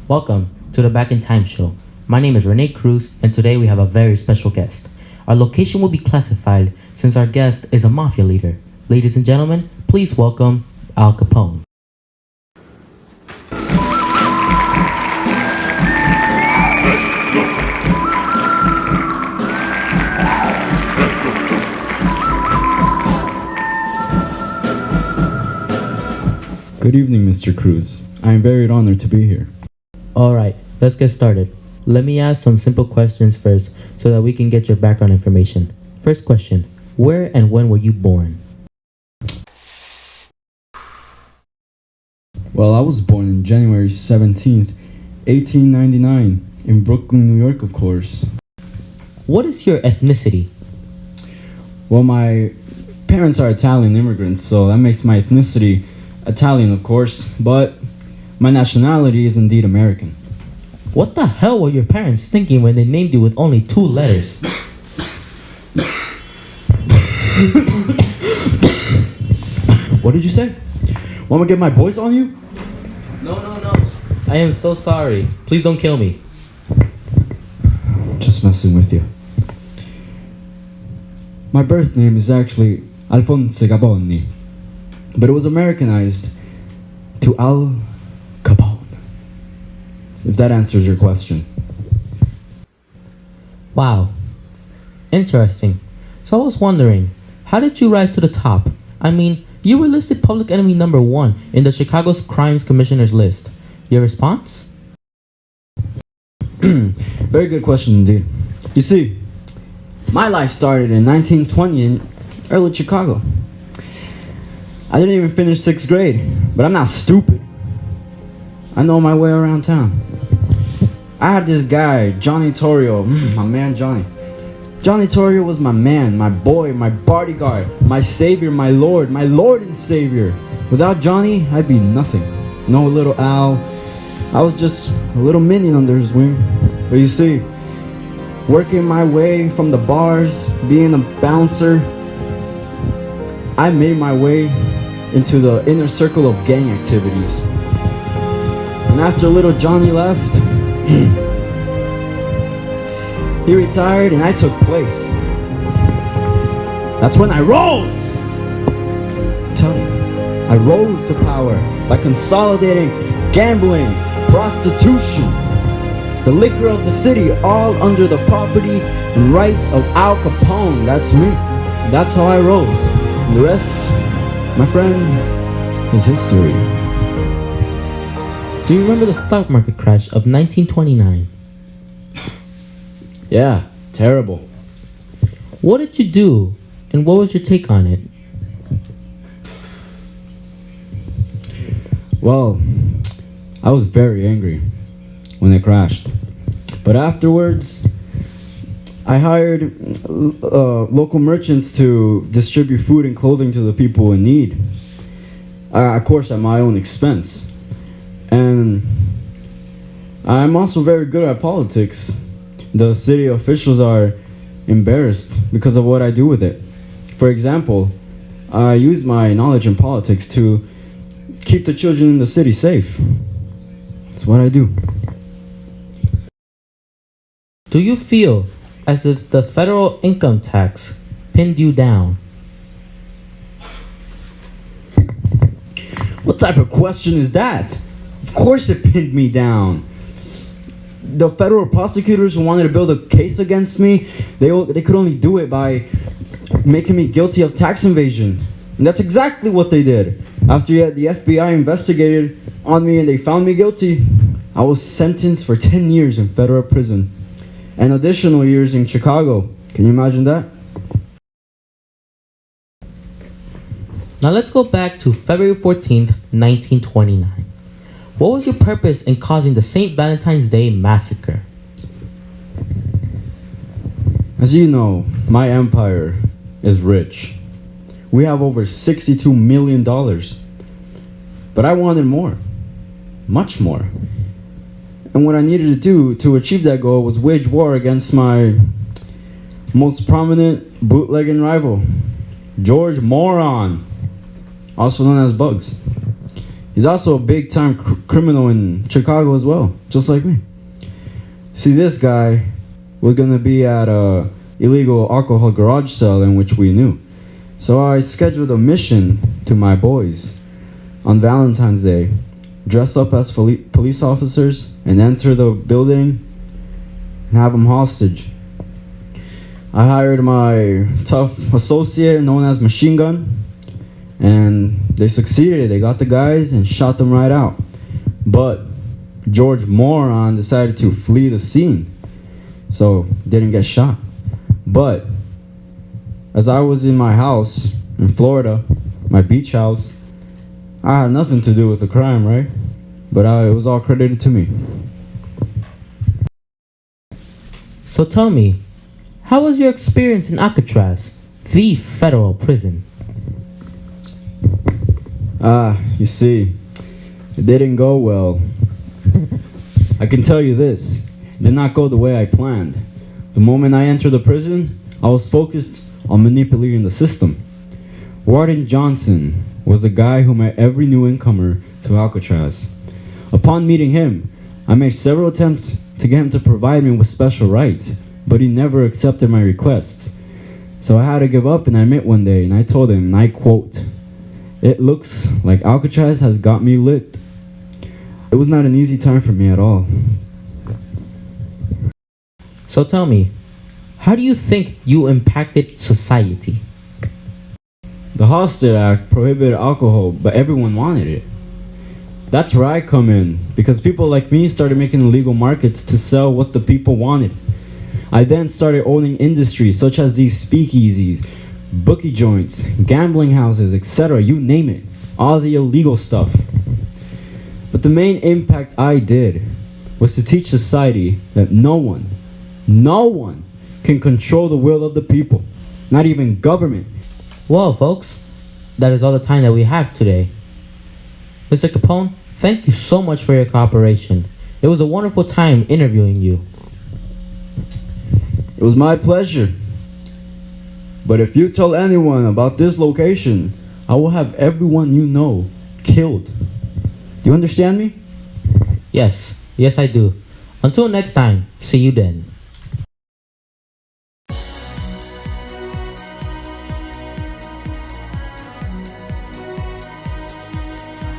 Welcome to the Back in Time show. My name is Rene Cruz, and today we have a very special guest. Our location will be classified since our guest is a mafia leader. Ladies and gentlemen, please welcome Al Capone. Good evening, Mr. Cruz. I am very honored to be here. Alright, let's get started. Let me ask some simple questions first so that we can get your background information. First question, where and when were you born? Well, I was born on January 17th, 1899, in Brooklyn, New York, of course. What is your ethnicity? Well, my parents are Italian immigrants, so that makes my ethnicity Italian, of course, but my nationality is indeed American. What the hell were your parents thinking when they named you with only 2 letters? What did you say? Want me to get my voice on you? No. I am so sorry. Please don't kill me. Just messing with you. My birth name is actually Alfonso Capone, but it was Americanized to Al Capone. If that answers your question. Wow. Interesting. So I was wondering, how did you rise to the top? I mean, you were listed public enemy number 1 in the Chicago's Crimes Commissioner's list. Your response? Very good question indeed. You see, my life started in 1920 in early Chicago. I didn't even finish 6th grade, but I'm not stupid. I know my way around town. I had this guy, Johnny Torrio, my man Johnny. Johnny Torrio was my man, my boy, my bodyguard, my savior, my Lord and Savior. Without Johnny, I'd be nothing. No little Al. I was just a little minion under his wing. But you see, working my way from the bars, being a bouncer, I made my way into the inner circle of gang activities. And after little Johnny left, he retired and I took place. That's when I rose! Tell you, I rose to power by consolidating gambling, prostitution, the liquor of the city, all under the property and rights of Al Capone. That's me. That's how I rose. And the rest, my friend, is history. Do you remember the stock market crash of 1929? Yeah, terrible. What did you do, and what was your take on it? Well, I was very angry when it crashed. But afterwards, I hired local merchants to distribute food and clothing to the people in need. Of course, at my own expense. And I'm also very good at politics. The city officials are embarrassed because of what I do with it. For example, I use my knowledge in politics to keep the children in the city safe. That's what I do. Do you feel as if the federal income tax pinned you down? What type of question is that? Of course it pinned me down. The federal prosecutors who wanted to build a case against me, they could only do it by making me guilty of tax evasion. And that's exactly what they did. After the FBI investigated on me and they found me guilty, I was sentenced for 10 years in federal prison and additional years in Chicago. Can you imagine that? Now let's go back to February 14th, 1929. What was your purpose in causing the St. Valentine's Day massacre? As you know, my empire is rich. We have over $62 million. But I wanted more. Much more. And what I needed to do to achieve that goal was wage war against my most prominent bootlegging rival, George Moron, also known as Bugs. He's also a big-time criminal in Chicago as well, just like me. See, this guy was gonna be at a illegal alcohol garage sale in which we knew. So I scheduled a mission to my boys on Valentine's Day, dress up as police officers and enter the building and have them hostage. I hired my tough associate known as Machine Gun, and they succeeded. They got the guys and shot them right out. But George Moron decided to flee the scene, so didn't get shot. But as I was in my house in Florida, my beach house, I had nothing to do with the crime, right? But it was all credited to me. So tell me, how was your experience in Alcatraz, the federal prison? You see, it didn't go well. I can tell you this, it did not go the way I planned. The moment I entered the prison, I was focused on manipulating the system. Warden Johnson was the guy who met every new incomer to Alcatraz. Upon meeting him, I made several attempts to get him to provide me with special rights, but he never accepted my requests. So I had to give up, and I met one day and I told him, and I quote, "It looks like Alcatraz has got me licked." It was not an easy time for me at all. So tell me, how do you think you impacted society? The Hostage Act prohibited alcohol, but everyone wanted it. That's where I come in, because people like me started making illegal markets to sell what the people wanted. I then started owning industries such as these speakeasies, bookie joints, gambling houses, etc., you name it, all the illegal stuff. But the main impact I did was to teach society that no one can control the will of the people, not even government. Well, folks, that is all the time that we have today. Mr. Capone, thank you so much for your cooperation. It was a wonderful time interviewing you. It was my pleasure. But if you tell anyone about this location, I will have everyone you know killed. Do you understand me? Yes, I do. Until next time, see you then.